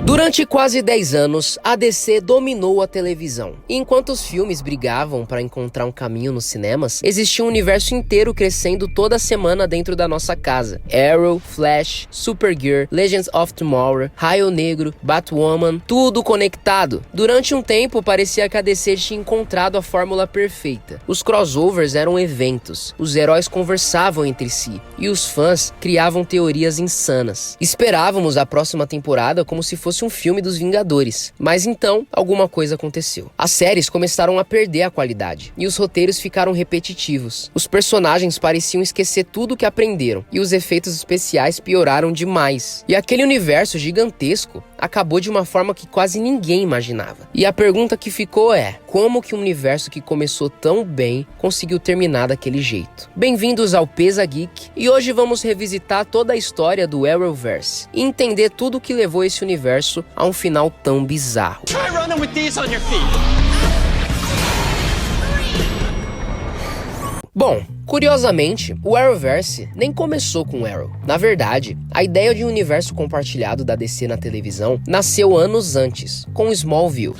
Durante quase 10 anos, a DC dominou a televisão. E enquanto os filmes brigavam para encontrar um caminho nos cinemas, existia um universo inteiro crescendo toda semana dentro da nossa casa. Arrow, Flash, Supergirl, Legends of Tomorrow, Raio Negro, Batwoman, tudo conectado. Durante um tempo, parecia que a DC tinha encontrado a fórmula perfeita. Os crossovers eram eventos, os heróis conversavam entre si, e os fãs criavam teorias insanas. Esperávamos a próxima temporada como se fosse um filme dos Vingadores. Mas então, alguma coisa aconteceu. As séries começaram a perder a qualidade, e os roteiros ficaram repetitivos. Os personagens pareciam esquecer tudo que aprenderam, e os efeitos especiais pioraram demais. E aquele universo gigantesco acabou de uma forma que quase ninguém imaginava. E a pergunta que ficou é: como que um universo que começou tão bem conseguiu terminar daquele jeito? Bem-vindos ao Pesa Geek, e hoje vamos revisitar toda a história do Arrowverse e entender tudo o que levou esse universo a um final tão bizarro. Bom, curiosamente, o Arrowverse nem começou com Arrow. Na verdade, a ideia de um universo compartilhado da DC na televisão nasceu anos antes, com Smallville.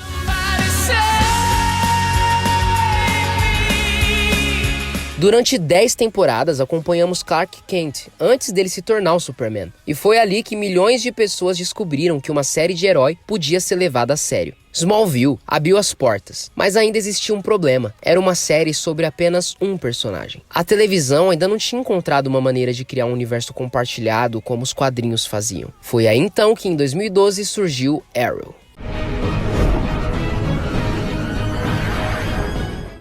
Durante 10 temporadas, acompanhamos Clark Kent, antes dele se tornar o Superman. E foi ali que milhões de pessoas descobriram que uma série de herói podia ser levada a sério. Smallville abriu as portas, mas ainda existia um problema. Era uma série sobre apenas um personagem. A televisão ainda não tinha encontrado uma maneira de criar um universo compartilhado como os quadrinhos faziam. Foi aí então que em 2012 surgiu Arrow.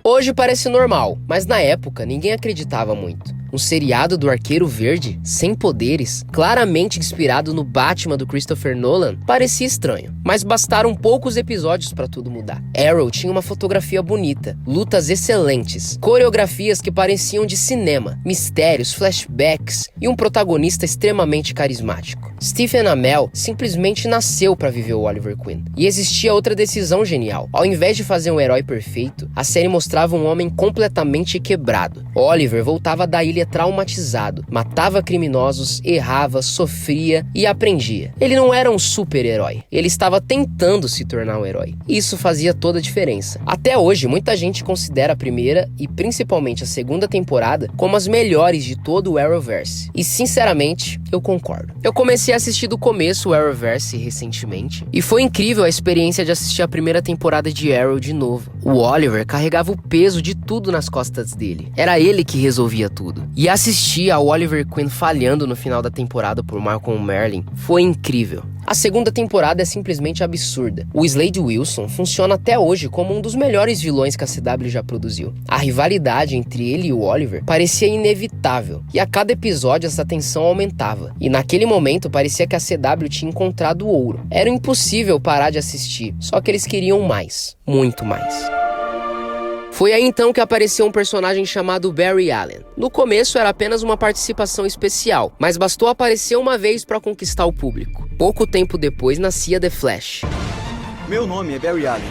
Hoje parece normal, mas na época ninguém acreditava muito. Um seriado do Arqueiro Verde, sem poderes, claramente inspirado no Batman do Christopher Nolan, parecia estranho. Mas bastaram poucos episódios para tudo mudar. Arrow tinha uma fotografia bonita, lutas excelentes, coreografias que pareciam de cinema, mistérios, flashbacks e um protagonista extremamente carismático. Stephen Amell simplesmente nasceu para viver o Oliver Queen. E existia outra decisão genial. Ao invés de fazer um herói perfeito, a série mostrava um homem completamente quebrado. Oliver voltava da ilha traumatizado, matava criminosos, errava, sofria e aprendia. Ele não era um super-herói, ele estava tentando se tornar um herói. Isso fazia toda a diferença. Até hoje, muita gente considera a primeira e principalmente a segunda temporada como as melhores de todo o Arrowverse. E sinceramente, eu concordo. Eu comecei a assistir do começo o Arrowverse recentemente, e foi incrível a experiência de assistir a primeira temporada de Arrow de novo. O Oliver carregava o peso de tudo nas costas dele. Era ele que resolvia tudo. E assistir ao Oliver Queen falhando no final da temporada por Malcolm Merlyn foi incrível. A segunda temporada é simplesmente absurda. O Slade Wilson funciona até hoje como um dos melhores vilões que a CW já produziu. A rivalidade entre ele e o Oliver parecia inevitável, e a cada episódio essa tensão aumentava. E naquele momento parecia que a CW tinha encontrado o ouro. Era impossível parar de assistir, só que eles queriam mais, muito mais. Foi aí então que apareceu um personagem chamado Barry Allen. No começo era apenas uma participação especial, mas bastou aparecer uma vez para conquistar o público. Pouco tempo depois nascia The Flash. Meu nome é Barry Allen,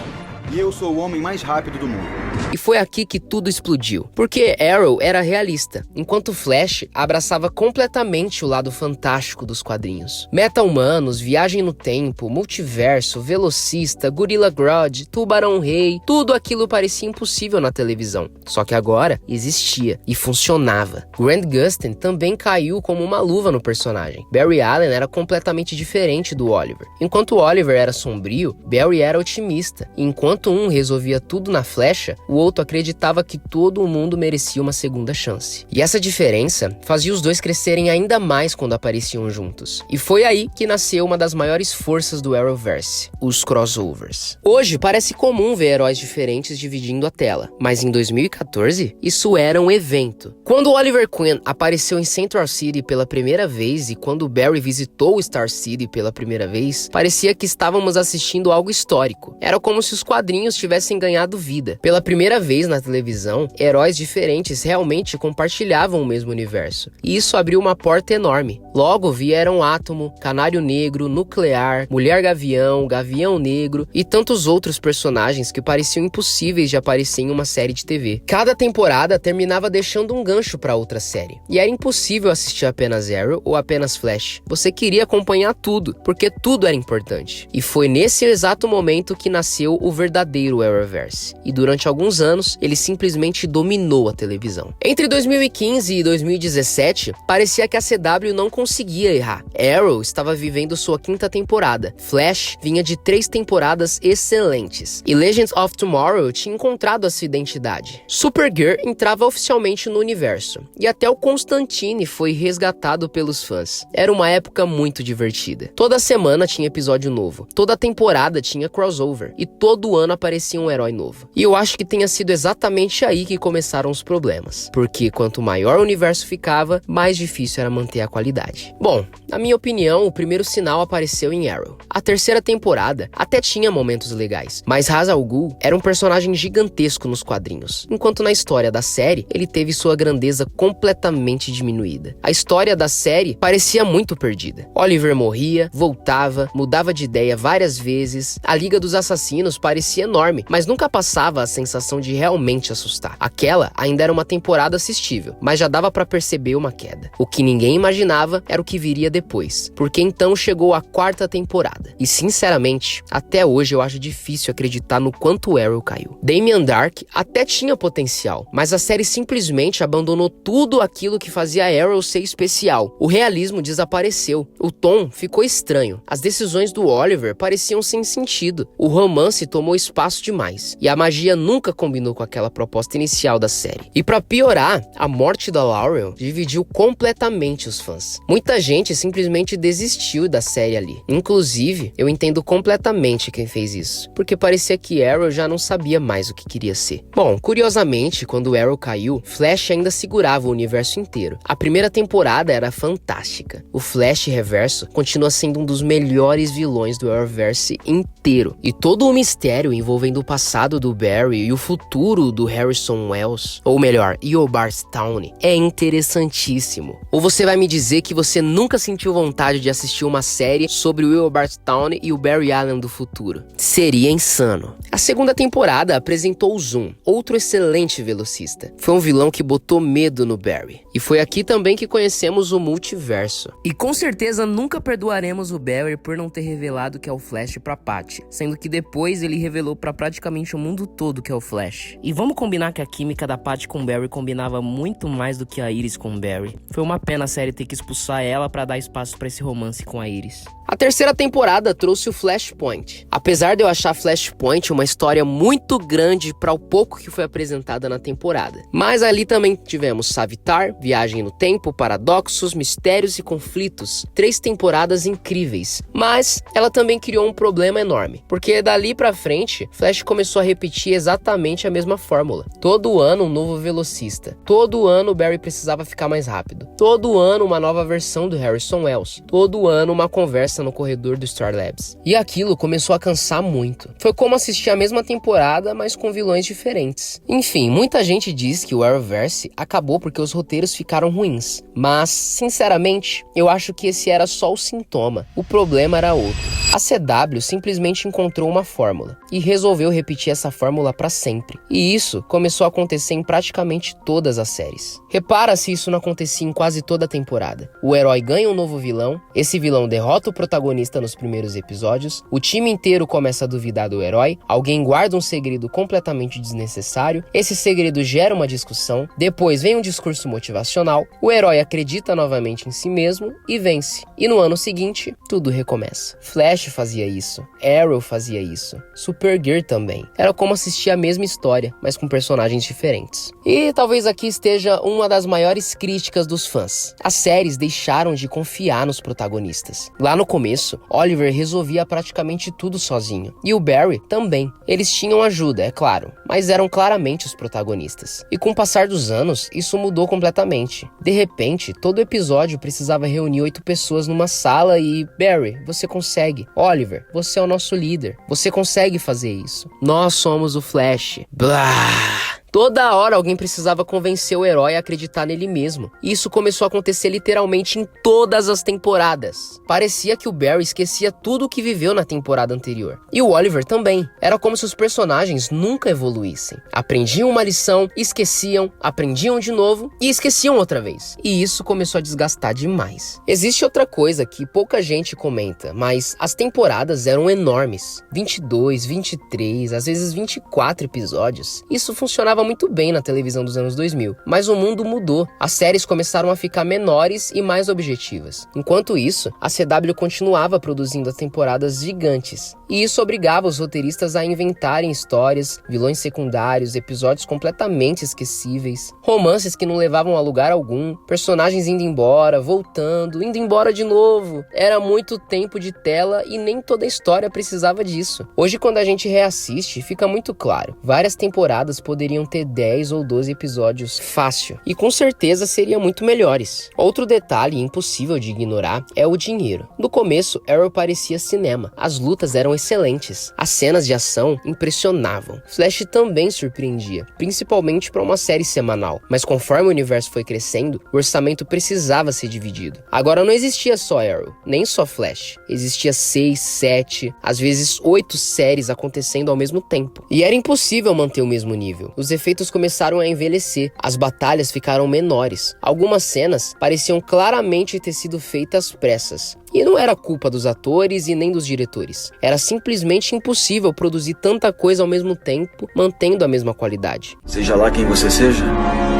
e eu sou o homem mais rápido do mundo. E foi aqui que tudo explodiu, porque Arrow era realista, enquanto Flash abraçava completamente o lado fantástico dos quadrinhos. Meta-humanos, viagem no tempo, multiverso, velocista, Gorilla Grodd, Tubarão Rei, tudo aquilo parecia impossível na televisão. Só que agora existia e funcionava. Grant Gustin também caiu como uma luva no personagem. Barry Allen era completamente diferente do Oliver. Enquanto o Oliver era sombrio, Barry era otimista. E enquanto um resolvia tudo na flecha, o outro acreditava que todo mundo merecia uma segunda chance. E essa diferença fazia os dois crescerem ainda mais quando apareciam juntos. E foi aí que nasceu uma das maiores forças do Arrowverse, os crossovers. Hoje parece comum ver heróis diferentes dividindo a tela, mas em 2014 isso era um evento. Quando Oliver Queen apareceu em Central City pela primeira vez e quando Barry visitou Star City pela primeira vez, parecia que estávamos assistindo algo histórico. Era como se os quadrinhos tivessem ganhado vida. Pela primeira primeira vez na televisão, heróis diferentes realmente compartilhavam o mesmo universo. E isso abriu uma porta enorme. Logo vieram Átomo, Canário Negro, Nuclear, Mulher Gavião, Gavião Negro e tantos outros personagens que pareciam impossíveis de aparecer em uma série de TV. Cada temporada terminava deixando um gancho para outra série. E era impossível assistir apenas Arrow ou apenas Flash. Você queria acompanhar tudo, porque tudo era importante. E foi nesse exato momento que nasceu o verdadeiro Arrowverse. E durante alguns anos, ele simplesmente dominou a televisão. Entre 2015 e 2017, parecia que a CW não conseguia errar. Arrow estava vivendo sua 5ª temporada. Flash vinha de 3 temporadas excelentes. E Legends of Tomorrow tinha encontrado a sua identidade. Supergirl entrava oficialmente no universo. E até o Constantine foi resgatado pelos fãs. Era uma época muito divertida. Toda semana tinha episódio novo. Toda temporada tinha crossover. E todo ano aparecia um herói novo. E eu acho que tenha sido exatamente aí que começaram os problemas. Porque quanto maior o universo ficava, mais difícil era manter a qualidade. Bom, na minha opinião, o primeiro sinal apareceu em Arrow. A 3ª temporada até tinha momentos legais, mas Ra's al Ghul era um personagem gigantesco nos quadrinhos, enquanto na história da série, ele teve sua grandeza completamente diminuída. A história da série parecia muito perdida. Oliver morria, voltava, mudava de ideia várias vezes, a Liga dos Assassinos parecia enorme, mas nunca passava a sensação de realmente assustar. Aquela ainda era uma temporada assistível, mas já dava pra perceber uma queda. O que ninguém imaginava era o que viria depois, porque então chegou a 4ª temporada. E sinceramente, até hoje eu acho difícil acreditar no quanto Arrow caiu. Damien Darhk até tinha potencial, mas a série simplesmente abandonou tudo aquilo que fazia Arrow ser especial. O realismo desapareceu, o tom ficou estranho, as decisões do Oliver pareciam sem sentido, o romance tomou espaço demais, e a magia nunca combinou com aquela proposta inicial da série. E pra piorar, a morte da Laurel dividiu completamente os fãs. Muita gente simplesmente desistiu da série ali. Inclusive, eu entendo completamente quem fez isso, porque parecia que Arrow já não sabia mais o que queria ser. Bom, curiosamente, quando Arrow caiu, Flash ainda segurava o universo inteiro. A primeira temporada era fantástica. O Flash Reverso continua sendo um dos melhores vilões do Arrowverse inteiro. E todo o mistério envolvendo o passado do Barry e o futuro do Harrison Wells, ou melhor, Eobard Thawne, é interessantíssimo. Ou você vai me dizer que você nunca sentiu vontade de assistir uma série sobre o Eobard Thawne e o Barry Allen do futuro? Seria insano. A 2ª temporada apresentou o Zoom, outro excelente velocista. Foi um vilão que botou medo no Barry. E foi aqui também que conhecemos o multiverso. E com certeza nunca perdoaremos o Barry por não ter revelado que é o Flash pra Patty, sendo que depois ele revelou pra praticamente o mundo todo que é o Flash. E vamos combinar que a química da Patty com o Barry combinava muito mais do que a Iris com o Barry. Foi uma pena a série ter que expulsar ela pra dar espaço pra esse romance com a Iris. A 3ª temporada trouxe o Flashpoint. Apesar de eu achar Flashpoint uma história muito grande para o pouco que foi apresentada na temporada. Mas ali também tivemos Savitar, Viagem no Tempo, Paradoxos, Mistérios e Conflitos. 3 temporadas incríveis. Mas ela também criou um problema enorme. Porque dali pra frente, Flash começou a repetir exatamente a mesma fórmula. Todo ano um novo velocista. Todo ano o Barry precisava ficar mais rápido. Todo ano uma nova versão do Harrison Wells. Todo ano uma conversa no corredor do Star Labs. E aquilo começou a cansar muito. Foi como assistir a mesma temporada, mas com vilões diferentes. Enfim, muita gente diz que o Arrowverse acabou porque os roteiros ficaram ruins. Mas, sinceramente, eu acho que esse era só o sintoma. O problema era outro. A CW simplesmente encontrou uma fórmula e resolveu repetir essa fórmula para sempre. E isso começou a acontecer em praticamente todas as séries. Repara se isso não acontecia em quase toda a temporada. O herói ganha um novo vilão, esse vilão derrota o protagonista nos primeiros episódios, o time inteiro começa a duvidar do herói, alguém guarda um segredo completamente desnecessário, esse segredo gera uma discussão, depois vem um discurso motivacional, o herói acredita novamente em si mesmo e vence. E no ano seguinte, tudo recomeça. Flash fazia isso, Arrow fazia isso, Supergirl também. Era como assistir a mesma história, mas com personagens diferentes. E talvez aqui esteja uma das maiores críticas dos fãs. As séries deixaram de confiar nos protagonistas. Lá no começo, Oliver resolvia praticamente tudo sozinho. E o Barry também. Eles tinham ajuda, é claro, mas eram claramente os protagonistas. E com o passar dos anos, isso mudou completamente. De repente, todo episódio precisava reunir 8 pessoas numa sala e... Barry, você consegue. Oliver, você é o nosso líder. Você consegue fazer isso. Nós somos o Flash. Flash. Blá! Toda hora alguém precisava convencer o herói a acreditar nele mesmo. E isso começou a acontecer literalmente em todas as temporadas. Parecia que o Barry esquecia tudo o que viveu na temporada anterior. E o Oliver também. Era como se os personagens nunca evoluíssem. Aprendiam uma lição, esqueciam, aprendiam de novo e esqueciam outra vez. E isso começou a desgastar demais. Existe outra coisa que pouca gente comenta, mas as temporadas eram enormes. 22, 23, às vezes 24 episódios. Isso funcionava muito bem na televisão dos anos 2000, mas o mundo mudou. As séries começaram a ficar menores e mais objetivas. Enquanto isso, a CW continuava produzindo temporadas gigantes, e isso obrigava os roteiristas a inventarem histórias, vilões secundários, episódios completamente esquecíveis, romances que não levavam a lugar algum, personagens indo embora, voltando, indo embora de novo. Era muito tempo de tela e nem toda a história precisava disso. Hoje, quando a gente reassiste, fica muito claro. Várias temporadas poderiam ter 10 ou 12 episódios fácil, e com certeza seriam muito melhores. Outro detalhe impossível de ignorar é o dinheiro. No começo, Arrow parecia cinema. As lutas eram excelentes, as cenas de ação impressionavam. Flash também surpreendia, principalmente para uma série semanal, mas conforme o universo foi crescendo, o orçamento precisava ser dividido. Agora não existia só Arrow, nem só Flash. Existia 6, 7, às vezes 8 séries acontecendo ao mesmo tempo. E era impossível manter o mesmo nível. Os efeitos começaram a envelhecer, as batalhas ficaram menores. Algumas cenas pareciam claramente ter sido feitas às pressas. E não era culpa dos atores e nem dos diretores. Era simplesmente impossível produzir tanta coisa ao mesmo tempo, mantendo a mesma qualidade. Seja lá quem você seja,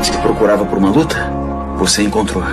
se procurava por uma luta, você encontrou.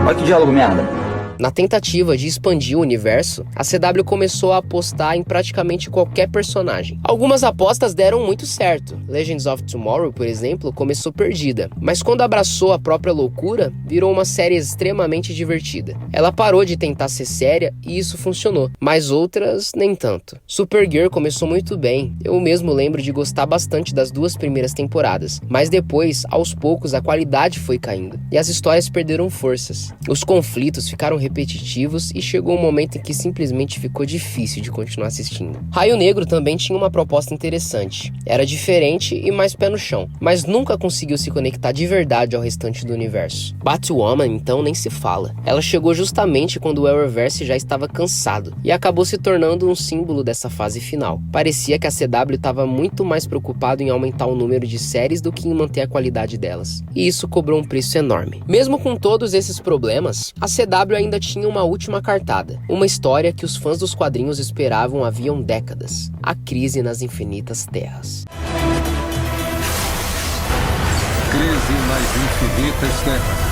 Olha que diálogo merda. Na tentativa de expandir o universo, a CW começou a apostar em praticamente qualquer personagem. Algumas apostas deram muito certo. Legends of Tomorrow, por exemplo, começou perdida, mas quando abraçou a própria loucura, virou uma série extremamente divertida. Ela parou de tentar ser séria e isso funcionou, mas outras nem tanto. Supergirl começou muito bem, eu mesmo lembro de gostar bastante das 2 primeiras temporadas, mas depois, aos poucos, a qualidade foi caindo e as histórias perderam forças. Os conflitos ficaram repetitivos e chegou um momento em que simplesmente ficou difícil de continuar assistindo. Raio Negro também tinha uma proposta interessante. Era diferente e mais pé no chão, mas nunca conseguiu se conectar de verdade ao restante do universo. Batwoman, então, nem se fala. Ela chegou justamente quando o Arrowverse já estava cansado e acabou se tornando um símbolo dessa fase final. Parecia que a CW estava muito mais preocupado em aumentar o número de séries do que em manter a qualidade delas. E isso cobrou um preço enorme. Mesmo com todos esses problemas, a CW ainda tinha uma última cartada, uma história que os fãs dos quadrinhos esperavam haviam décadas: a Crise nas Infinitas Terras. Crise nas Infinitas Terras.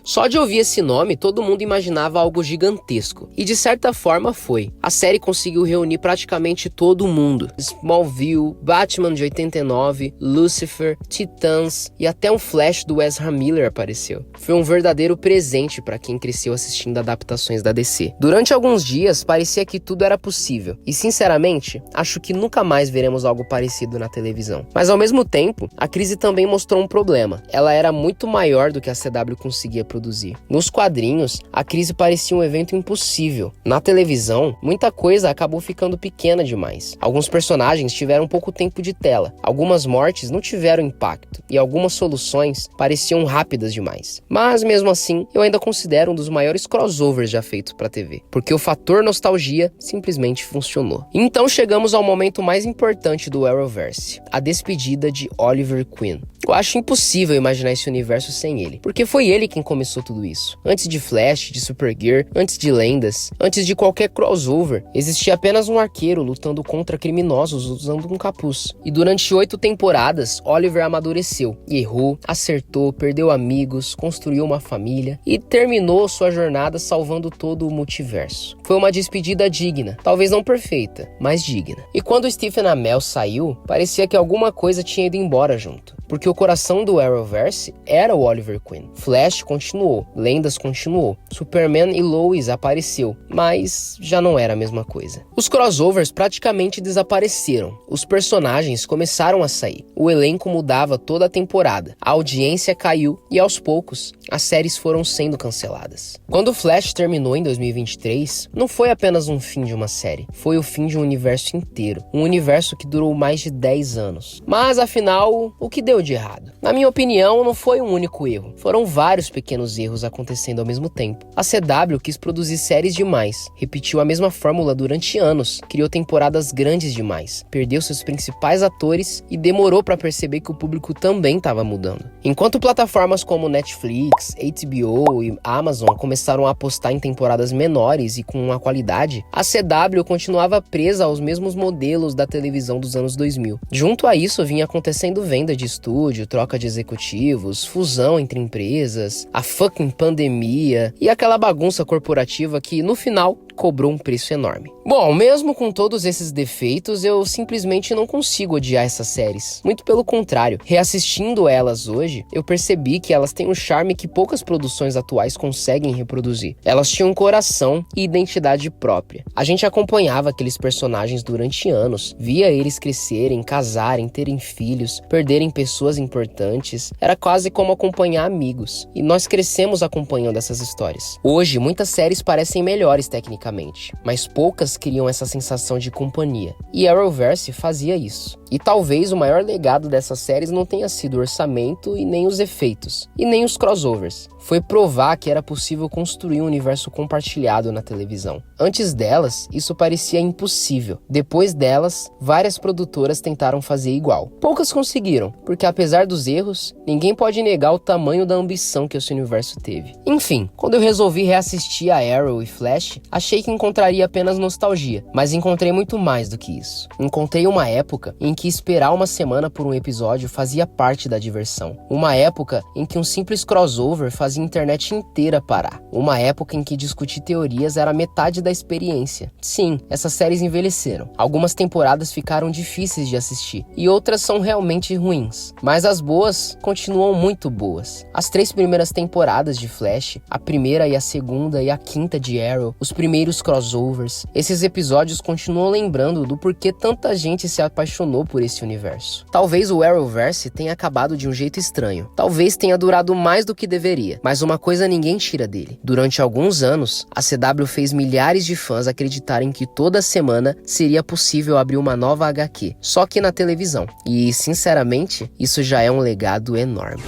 Só de ouvir esse nome, todo mundo imaginava algo gigantesco. E de certa forma foi. A série conseguiu reunir praticamente todo mundo. Smallville, Batman de 89, Lucifer, Titãs e até um Flash do Ezra Miller apareceu. Foi um verdadeiro presente para quem cresceu assistindo adaptações da DC. Durante alguns dias, parecia que tudo era possível. E sinceramente, acho que nunca mais veremos algo parecido na televisão. Mas ao mesmo tempo, a crise também mostrou um problema. Ela era muito maior do que a CW conseguia produzir. Nos quadrinhos, a crise parecia um evento impossível. Na televisão, muita coisa acabou ficando pequena demais. Alguns personagens tiveram pouco tempo de tela, algumas mortes não tiveram impacto e algumas soluções pareciam rápidas demais. Mas mesmo assim, eu ainda considero um dos maiores crossovers já feitos pra TV, porque o fator nostalgia simplesmente funcionou. Então chegamos ao momento mais importante do Arrowverse, a despedida de Oliver Queen. Eu acho impossível imaginar esse universo sem ele, porque foi ele quem começou tudo isso. Antes de Flash, de Supergirl, antes de lendas, antes de qualquer crossover, existia apenas um arqueiro lutando contra criminosos usando um capuz. E durante 8 temporadas, Oliver amadureceu, errou, acertou, perdeu amigos, construiu uma família e terminou sua jornada salvando todo o multiverso. Foi uma despedida digna, talvez não perfeita, mas digna. E quando Stephen Amell saiu, parecia que alguma coisa tinha ido embora junto. porque o coração do Arrowverse era o Oliver Queen. Flash continuou, Lendas continuou, Superman e Lois apareceu, mas já não era a mesma coisa. Os crossovers praticamente desapareceram, os personagens começaram a sair, o elenco mudava toda a temporada, a audiência caiu e aos poucos as séries foram sendo canceladas. Quando Flash terminou em 2023, não foi apenas um fim de uma série, foi o fim de um universo inteiro, um universo que durou mais de 10 anos. Mas afinal, o que deu de errado? Na minha opinião, não foi um único erro, foram vários pequenos erros acontecendo ao mesmo tempo. A CW quis produzir séries demais, repetiu a mesma fórmula durante anos, criou temporadas grandes demais, perdeu seus principais atores e demorou para perceber que o público também estava mudando. Enquanto plataformas como Netflix, HBO e Amazon começaram a apostar em temporadas menores e com uma qualidade, a CW continuava presa aos mesmos modelos da televisão dos anos 2000. Junto a isso vinha acontecendo venda de estúdio, troca de executivos, fusão entre empresas, a fucking pandemia e aquela bagunça corporativa que no final cobrou um preço enorme. Bom, mesmo com todos esses defeitos, eu simplesmente não consigo odiar essas séries. Muito pelo contrário, reassistindo elas hoje, eu percebi que elas têm um charme que poucas produções atuais conseguem reproduzir. Elas tinham coração e identidade própria. A gente acompanhava aqueles personagens durante anos, via eles crescerem, casarem, terem filhos, perderem pessoas importantes. Era quase como acompanhar amigos. E nós crescemos acompanhando essas histórias. Hoje, muitas séries parecem melhores tecnicamente, mas poucas criam essa sensação de companhia. E Arrowverse fazia isso. E talvez o maior legado dessas séries não tenha sido o orçamento e nem os efeitos, e nem os crossovers. Foi provar que era possível construir um universo compartilhado na televisão. Antes delas, isso parecia impossível. Depois delas, várias produtoras tentaram fazer igual. Poucas conseguiram, porque apesar dos erros, ninguém pode negar o tamanho da ambição que esse universo teve. Enfim, quando eu resolvi reassistir a Arrow e Flash, achei que encontraria apenas nostalgia, mas encontrei muito mais do que isso. Encontrei uma época em que esperar uma semana por um episódio fazia parte da diversão. Uma época em que um simples crossover fazia a internet inteira parar. Uma época em que discutir teorias era metade da experiência. Sim, essas séries envelheceram. Algumas temporadas ficaram difíceis de assistir e outras são realmente ruins. Mas as boas continuam muito boas. As 3 primeiras temporadas de Flash, a primeira e a segunda e a quinta de Arrow, os primeiros crossovers, esses episódios continuam lembrando do porquê tanta gente se apaixonou por esse universo. Talvez o Arrowverse tenha acabado de um jeito estranho. Talvez tenha durado mais do que deveria. Mas uma coisa ninguém tira dele. Durante alguns anos, a CW fez milhares de fãs acreditarem que toda semana seria possível abrir uma nova HQ, só que na televisão. E, sinceramente, isso já é um legado enorme.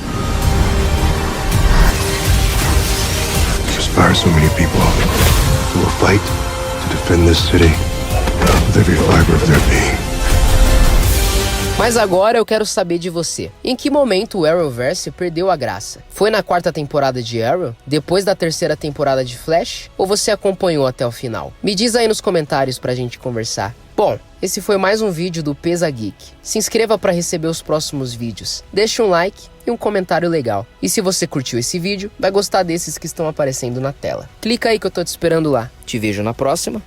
Inspire so many people who will fight to defend this city with every fiber of their being. Mas agora eu quero saber de você. Em que momento o Arrowverse perdeu a graça? Foi na 4ª temporada de Arrow? Depois da 3ª temporada de Flash? Ou você acompanhou até o final? Me diz aí nos comentários pra gente conversar. Bom, esse foi mais um vídeo do Pesa Geek. Se inscreva para receber os próximos vídeos. Deixe um like e um comentário legal. E se você curtiu esse vídeo, vai gostar desses que estão aparecendo na tela. Clica aí que eu tô te esperando lá. Te vejo na próxima.